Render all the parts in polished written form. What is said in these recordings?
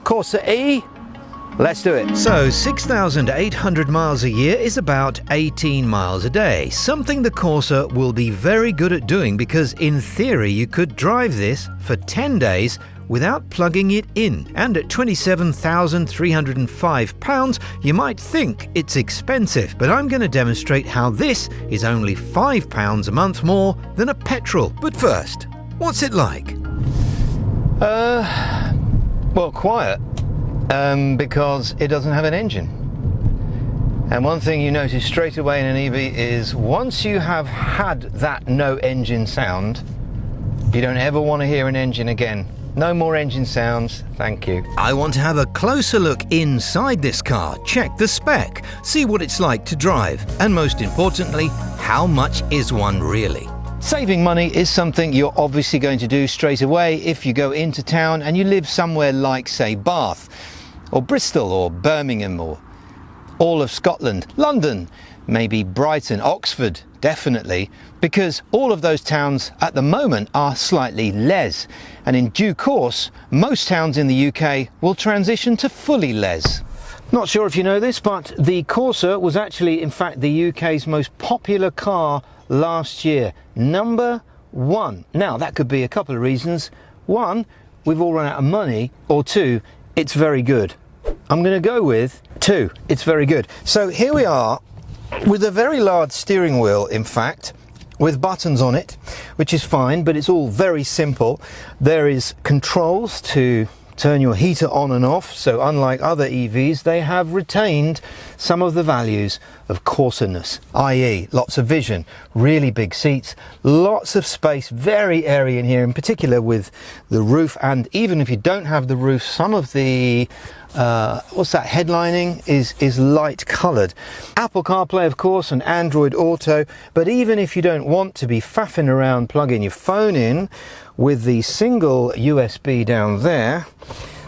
Corsa E. Let's do it. So 6,800 miles a year is about 18 miles a day, something the Corsa will be very good at doing because in theory you could drive this for 10 days without plugging it in. And at £27,305 you might think it's expensive, but I'm going to demonstrate how this is only £5 a month more than a petrol. But first, what's it like? Well, quiet. Because it doesn't have an engine. And one thing you notice straight away in an EV is once you have had that no engine sound, you don't ever want to hear an engine again. No more engine sounds, thank you. I want to have a closer look inside this car, check the spec, see what it's like to drive, and most importantly, how much is one really? Saving money is something you're obviously going to do straight away if you go into town and you live somewhere like, say, Bath, or Bristol, or Birmingham, or all of Scotland, London, maybe Brighton, Oxford, definitely, because all of those towns at the moment are slightly les, and in due course, most towns in the UK will transition to fully les. Not sure if you know this, but the Corsa was actually, in fact, the UK's most popular car last year. Number one. Now, that could be a couple of reasons. One, we've all run out of money, or two, it's very good. I'm going to go with two, it's very good. So here we are with a very large steering wheel, in fact, with buttons on it, which is fine, but it's all very simple. There is controls to turn your heater on and off, so unlike other EVs, they have retained some of the values of Corsa-ness, i.e. lots of vision, really big seats, lots of space, very airy in here, in particular with the roof, and even if you don't have the roof, some of the what's that, headlining is light coloured. Apple CarPlay, of course, and Android Auto, but even if you don't want to be faffing around plugging your phone in with the single USB down there,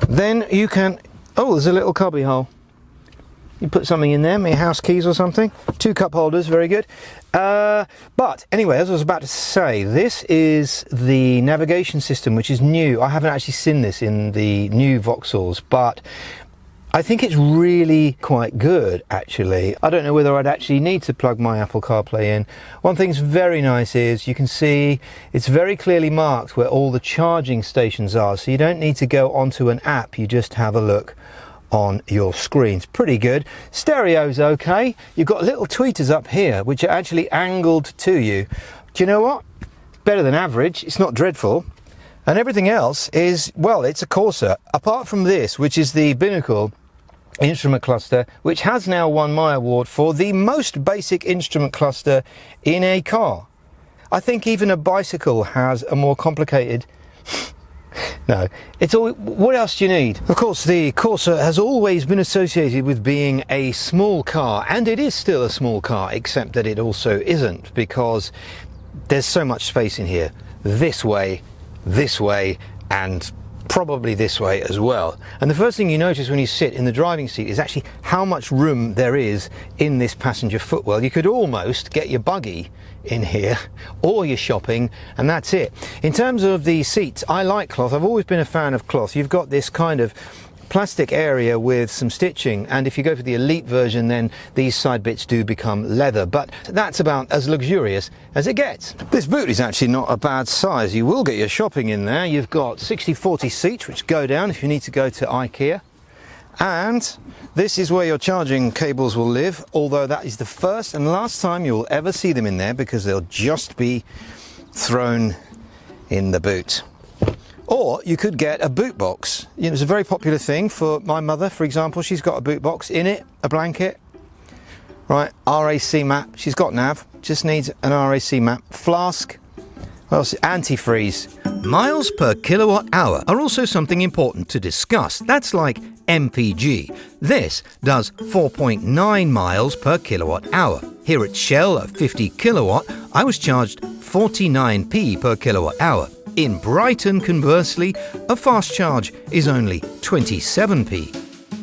then you can, oh, there's a little cubby hole. You put something in there, maybe house keys or something. 2 cup holders, very good. But anyway, as I was about to say, this is the navigation system, which is new. I haven't actually seen this in the new Vauxhalls, but I think it's really quite good, actually. I don't know whether I'd actually need to plug my Apple CarPlay in. One thing's very nice is you can see it's very clearly marked where all the charging stations are, so you don't need to go onto an app, you just have a look on your screens. Pretty good. Stereo's okay. You've got little tweeters up here which are actually angled to you. Do you know what? It's better than average. It's not dreadful. And everything else is, well, it's a Corsa. Apart from this, which is the binnacle instrument cluster, which has now won my award for the most basic instrument cluster in a car. I think even a bicycle has a more complicated no, it's all. What else do you need? Of course, the Corsa has always been associated with being a small car, and it is still a small car, except that it also isn't, because there's so much space in here. This way, and probably this way as well. And the first thing you notice when you sit in the driving seat is actually how much room there is in this passenger footwell. You could almost get your buggy in here or your shopping, and that's it. In terms of the seats, I like cloth. I've always been a fan of cloth. You've got this kind of plastic area with some stitching, and if you go for the elite version, then these side bits do become leather, but that's about as luxurious as it gets. This boot is actually not a bad size. You will get your shopping in there. You've got 60/40 seats which go down if you need to go to IKEA, and this is where your charging cables will live, although that is the first and last time you'll ever see them in there, because they'll just be thrown in the boot. Or you could get a boot box. You know, it's a very popular thing for my mother, for example. She's got a boot box, in it a blanket, right, RAC map. She's got nav, just needs an RAC map. Flask, what else? Antifreeze. Miles per kilowatt hour are also something important to discuss. That's like MPG. This does 4.9 miles per kilowatt hour. Here at Shell at 50 kilowatt, I was charged 49p per kilowatt hour. In Brighton, conversely, a fast charge is only 27p.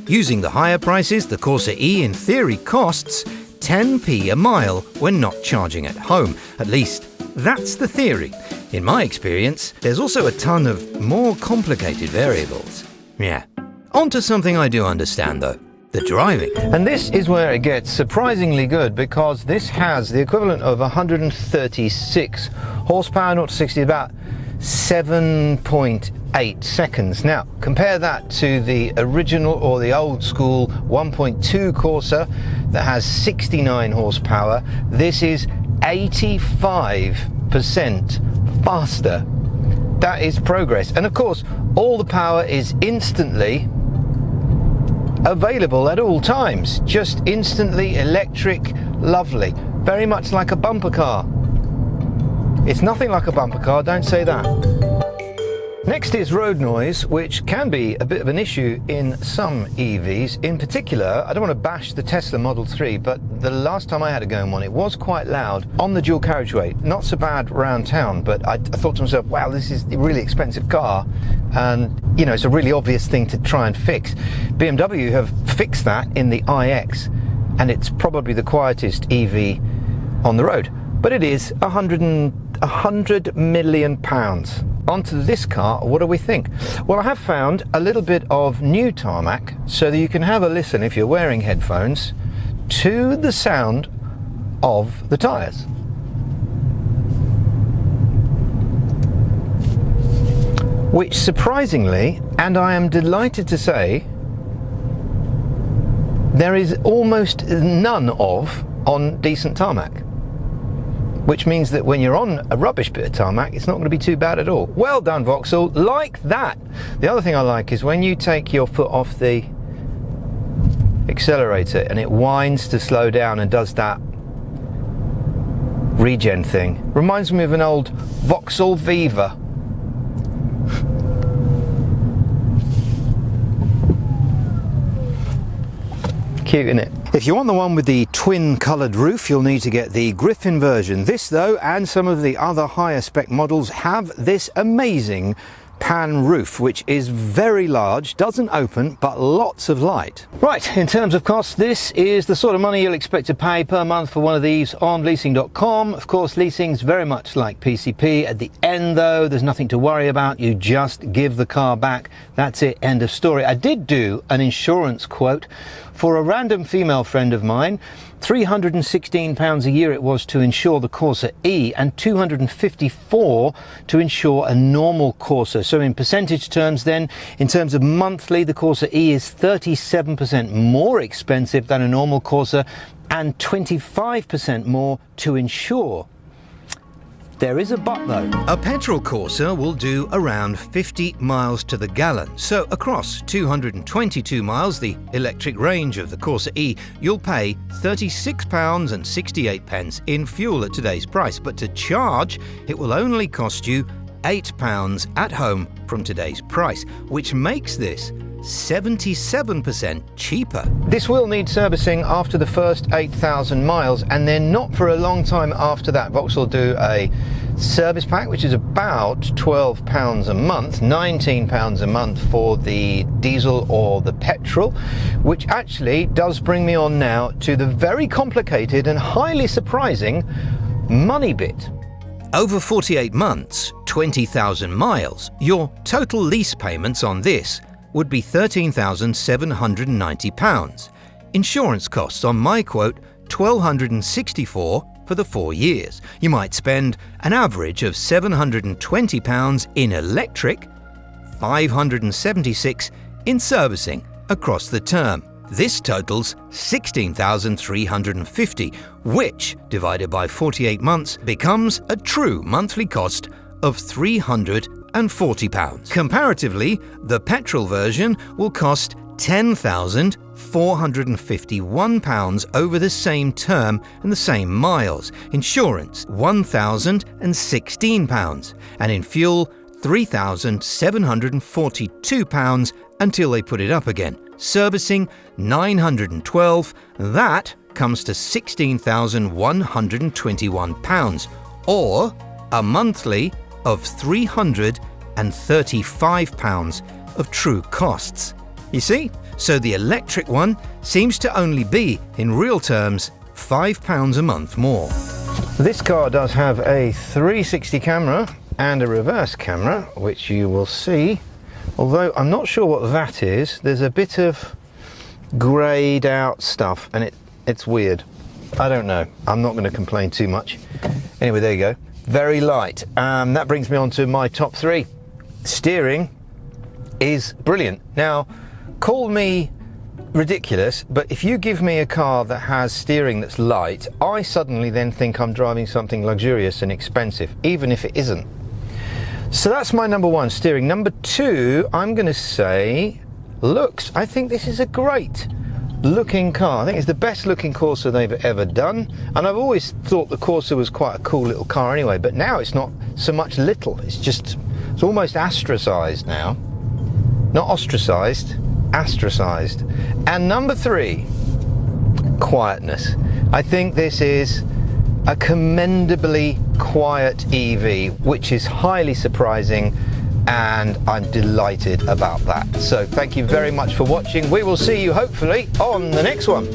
Using the higher prices, the Corsa E in theory costs 10p a mile when not charging at home. At least, that's the theory. In my experience, there's also a ton of more complicated variables. Yeah, On to something I do understand though, the driving. And this is where it gets surprisingly good, because this has the equivalent of 136 horsepower, 0 to 60 about 7.8 seconds. Now compare that to the original or the old school 1.2 Corsa that has 69 horsepower. This is 85% faster. That is progress. And of course, all the power is instantly available at all times. Just instantly electric, lovely. Very much like a bumper car. It's nothing like a bumper car, don't say that. Next is road noise, which can be a bit of an issue in some EVs. In particular, I don't want to bash the Tesla Model 3, but the last time I had a go in one, it was quite loud on the dual carriageway. Not so bad around town, but I thought to myself, wow, this is a really expensive car. And, you know, it's a really obvious thing to try and fix. BMW have fixed that in the iX, and it's probably the quietest EV on the road. But it is £100 million. Onto this car, what do we think? Well, I have found a little bit of new tarmac so that you can have a listen, if you're wearing headphones, to the sound of the tyres. Which surprisingly, and I am delighted to say, there is almost none of on decent tarmac. Which means that when you're on a rubbish bit of tarmac, it's not going to be too bad at all. Well done, Vauxhall, like that. The other thing I like is when you take your foot off the accelerator and it whines to slow down and does that regen thing. Reminds me of an old Vauxhall Viva. Cute, isn't it? If you want the one with the twin coloured roof, you'll need to get the Griffin version. This though, and some of the other higher spec models, have this amazing pan roof, which is very large, doesn't open, but lots of light. Right, in terms of cost, this is the sort of money you'll expect to pay per month for one of these on Leasing.com. Of course, leasing's very much like PCP. At the end though, there's nothing to worry about. You just give the car back. That's it, end of story. I did do an insurance quote for a random female friend of mine. £316 a year it was to insure the Corsa E, and £254 to insure a normal Corsa. So in percentage terms then, in terms of monthly, the Corsa E is 37% more expensive than a normal Corsa and 25% more to insure. There is a but though. A petrol Corsa will do around 50 miles to the gallon. So across 222 miles, the electric range of the Corsa E, you'll pay £36.68 in fuel at today's price. But to charge, it will only cost you £8 at home from today's price, which makes this 77% cheaper. This will need servicing after the first 8,000 miles, and then not for a long time after that. Vauxhall do a service pack, which is about £12 a month, £19 a month for the diesel or the petrol, which actually does bring me on now to the very complicated and highly surprising money bit. Over 48 months, 20,000 miles, your total lease payments on this would be £13,790. Insurance costs on my quote, £1,264 for the 4 years. You might spend an average of £720 in electric, £576 in servicing across the term. This totals £16,350, which, divided by 48 months, becomes a true monthly cost of £340. Comparatively, the petrol version will cost £10,451 over the same term and the same miles. Insurance, £1,016, and in fuel, £3,742 until they put it up again. Servicing, £912. That comes to £16,121, or a monthly of £335 of true costs. You see? So the electric one seems to only be, in real terms, £5 a month more. This car does have a 360 camera and a reverse camera, which you will see Although I'm not sure what that is. There's a bit of greyed out stuff and it's weird. I don't know. I'm not going to complain too much. Anyway, there you go. Very light. That brings me on to my top 3. Steering is brilliant. Now, call me ridiculous, but if you give me a car that has steering that's light, I suddenly then think I'm driving something luxurious and expensive, even if it isn't. So that's my number 1, steering. Number 2, I'm going to say looks. I think this is a great looking car. I think it's the best looking Corsa they've ever done, and I've always thought the Corsa was quite a cool little car anyway, but now it's not so much little, it's almost astracized now. Not ostracized, astracized. And number 3, quietness. I think this is a commendably quiet EV, which is highly surprising, and I'm delighted about that. So thank you very much for watching. We will see you hopefully on the next one.